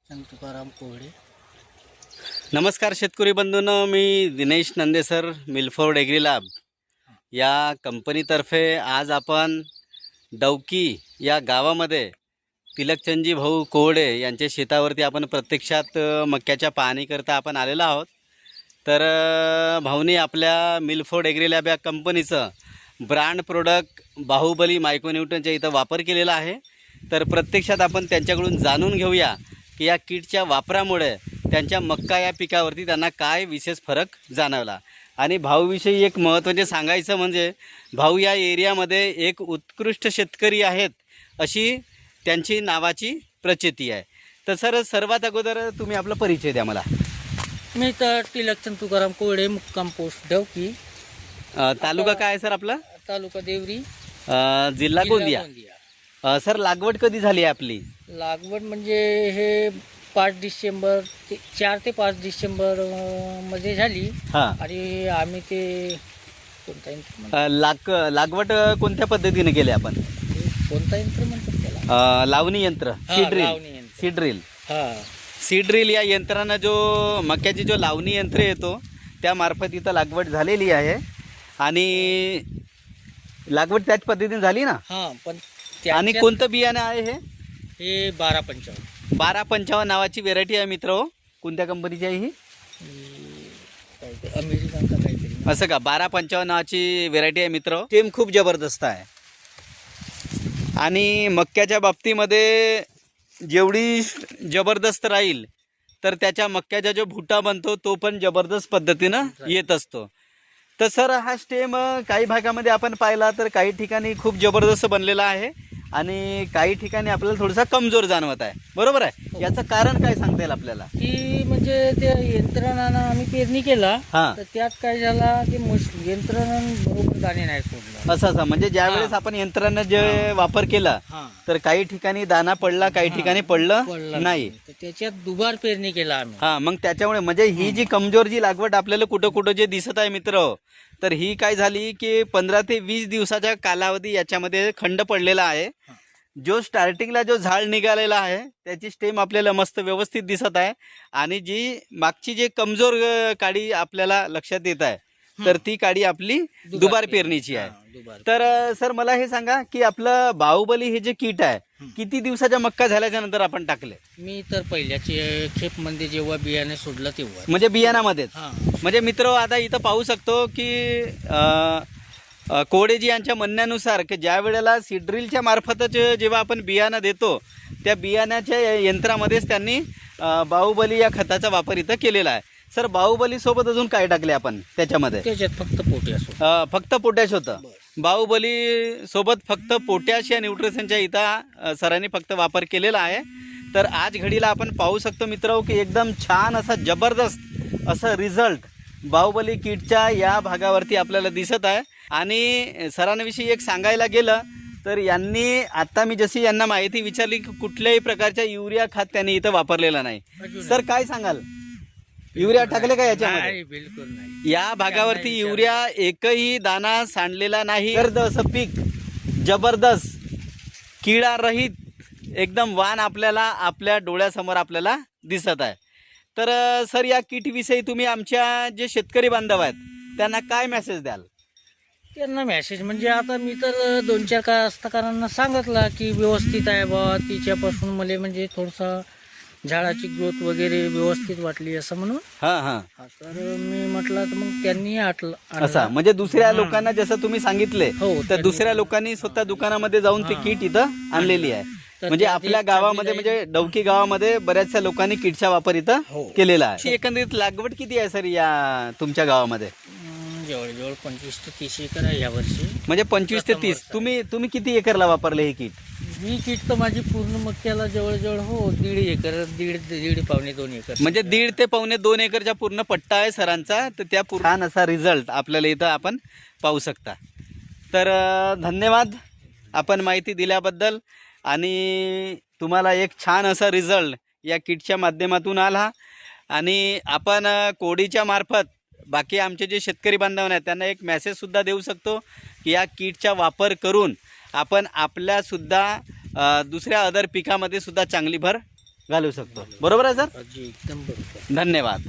तुकाराम कोहळे. नमस्कार शेतकरी बंधूंनो, मी Dinesh नंदेसर, Milford agree lab या कंपनीतर्फे आज आपण डवकी या गावामध्ये तिलकचंदजी भाऊ कोहळे यांच्या शेतावरती आपण प्रत्यक्षात मक्याच्या पाहणीकरता आपण आलेलो आहोत. तर भाऊनी आपल्या मिलफोर्ड एग्री लॅब या कंपनीचं ब्रँड प्रोडक्ट बाहुबली मायक्रोन्यूटनच्या इथं वापर केलेला आहे. तर प्रत्यक्षात आपण त्यांच्याकडून जाणून घेऊया की या किटच्या वापरामुळे त्यांच्या मक्का या पिकावरती त्यांना काय विशेष फरक जाणवला. आणि भाऊविषयी एक महत्त्वाचे सांगायचं म्हणजे भाऊ या एरियामध्ये एक उत्कृष्ट शेतकरी आहेत अशी त्यांची नावाची प्रचिती आहे. तर सर, सर्वात अगोदर तुम्ही आपला परिचय द्या मला. मी तर तिलकचंद तुकाराम कोहळे, मुक्काम पोस्ट डवकी, तालुका काय आहे सर आपला? तालुका देवरी, जिल्हा गोंदिया. सर, लागवड कधी झाली आहे आपली? लागवड म्हणजे हे 5 डिसेंबर 4 ते 5 डिसेंबर मध्ये झाली. हां. आणि आम्ही ते कोणता यंत्र लागवड कोणत्या पद्धतीने केली आपण? कोणता यंत्र म्हणतात त्याला? लावणी यंत्र, सीड ड्रिल. सीड ड्रिल या यंत्रानं जो मक्याची जो लावणी यंत्र येतो त्यामार्फत इथं लागवड झालेली आहे. आणि लागवड त्याच पद्धतीने झाली ना? हां. पण आणि कोणतं बियाणं आहे हे? हे 1255. 1255 नावाची व्हेरायटी आहे मित्र. कोणत्या कंपनीची आहे ही? अमेरिकन का काहीतरी असं का? 1255 नावाची व्हेरायटी आहे मित्र. टेम खूप जबरदस्त आहे. आणि मक्याच्या बाबतीमध्ये जेवढी जबरदस्त राहील तर त्याच्या मक्याचा जो भुट्टा बनतो तो पण जबरदस्त पद्धतीनं येत असतो. तर सर, हा स्टेम काही भागामध्ये आपण पाहिला तर काही ठिकाणी खूप जबरदस्त बनलेला आहे आणि काही ठिकाणी आपल्याला थोडासा कमजोर जाणवत आहे, बरोबर आहे? याचं कारण काय सांगता येईल आपल्याला? की म्हणजे त्या यंत्रणानं आम्ही पेरणी केला. हां. तर त्यात काय झाला की यंत्रणानं बरोबर दाणे नाही सोडलं. असं म्हणजे ज्यावेळेस आपण यंत्रानं जे वापर केला तर काही ठिकाणी दाना पडला, काही ठिकाणी पडलं नाही. तर त्याच्यात दुबार पेरणी केला आम्ही. हा, मग त्याच्यामुळे म्हणजे ही जी कमजोर जी लागवड आपल्याला कुठं कुठं जे दिसत आहे मित्र, तर ही काय झाली की 15 ते 20 दिवसाचा कालावधी याच्यामध्ये खंड पडलेला आहे. जो स्टार्टिंगला जो झाड निघालेला आहे त्याची स्टेम आपल्याला मस्त व्यवस्थित दिसत आहे. आणि जी मागची जी कमजोर काडी आपल्याला लक्षात येत आहे तर ती काडी आपली दुबार पेरणीची आहे. तर सर, मला हे सांगा की आपलं बाहुबली हे जे किट आहे किती दिवसाच्या मक्का झाल्याच्या नंतर आपण टाकले? मी तर पहिल्याच खेप मध्ये जेव्हा बियाणे सोडलं तेव्हा. म्हणजे बियाणामध्येच. हां. म्हणजे मित्र, आता इथं पाहू शकतो की कोहळेजी यांच्या म्हणण्यानुसार की ज्या वेळेला सीड्रिलच्या मार्फतच जेव्हा आपण बियाणं देतो त्या बियाण्याच्या यंत्रामध्येच त्यांनी बाहुबली या खताचा वापर इथं केलेला आहे. सर, बाहुबली सोबत अजून काय टाकले आपण त्याच्यामध्ये? त्याच्यात फक्त पोटॅश. फक्त पोटॅश होतं. बाहुबली सोबत फक्त पोटॅश या न्यूट्रिशनच्या इथं सरांनी फक्त वापर केलेला आहे. तर आज घडीला आपण पाहू शकतो मित्र की एकदम छान असा जबरदस्त असा रिझल्ट बाहुबली किटच्या या भागावरती आपल्याला दिसत आहे. आणि सरांविषयी एक सांगायला गेलं तर यांनी आता मी जशी यांना माहिती विचारली की कुठल्याही प्रकारच्या युरिया खत त्यांनी इथं वापरलेला नाही. सर, काय सांगाल? युरिया टाकले का याच्यामध्ये? बिलकुल नाही. या भागावरती युरिया एकही दाना सांडलेला नाही. गर्द असं पीक जबरदस्त किडा रहित एकदम वाण आपल्याला आपल्या डोळ्यासमोर आपल्याला दिसत आहे. तर सर, या किटविषयी तुम्ही आमच्या जे शेतकरी बांधव आहेत त्यांना काय मेसेज द्याल? त्यांना मेसेज म्हणजे आता मी तर 2-4 कास्तकारांना सांगितलं की व्यवस्थित आहे बा, तिच्यापासून मला म्हणजे थोडसा झाडाची ग्रोथ वगैरे व्यवस्थित वाटली असं म्हणून. हां. तर मी म्हटलं तर मग त्यांनी असं म्हणजे दुसऱ्या लोकांना जसं तुम्ही सांगितले हो, तर दुसऱ्या लोकांनी स्वतः दुकानामध्ये जाऊन ती किट इथं आणलेली आहे. म्हणजे आपल्या गावामध्ये म्हणजे डवकी गावामध्ये बऱ्याचशा लोकांनी किटचा वापर इथं केलेला आहे. एकंदरीत लागवड किती आहे सर या तुमच्या गावामध्ये? जवळजवळ 25 ते 30 एकर आहे यावर्षी. म्हणजे 25 ते 30. तुम्ही किती एकरला वापरले हे किट? ही किट तर माझी पूर्ण मक्याला जवळजवळ 1.5 एकर, दीड पावणे 2 एकर. म्हणजे 1.5 ते पावणे 2 एकरचा पूर्ण पट्टा आहे सरांचा. तर त्या छान असा रिझल्ट आपल्याला इथं आपण पाहू शकता. तर धन्यवाद आपण माहिती दिल्याबद्दल. आणि तुम्हाला एक छान असा रिझल्ट या किटच्या माध्यमातून आला. आणि आपण कोडीच्या मार्फत बाकी आमचे जे शेतकरी बांधव आहेत त्यांना एक मेसेजसुद्धा देऊ शकतो की या किटचा वापर करून आपण आपल्यासुद्धा दुसऱ्या अदर पिकामध्ये सुद्धा चांगली भर घालू शकतो. बरोबर आहे सर? अजी एकदम बरोबर. धन्यवाद.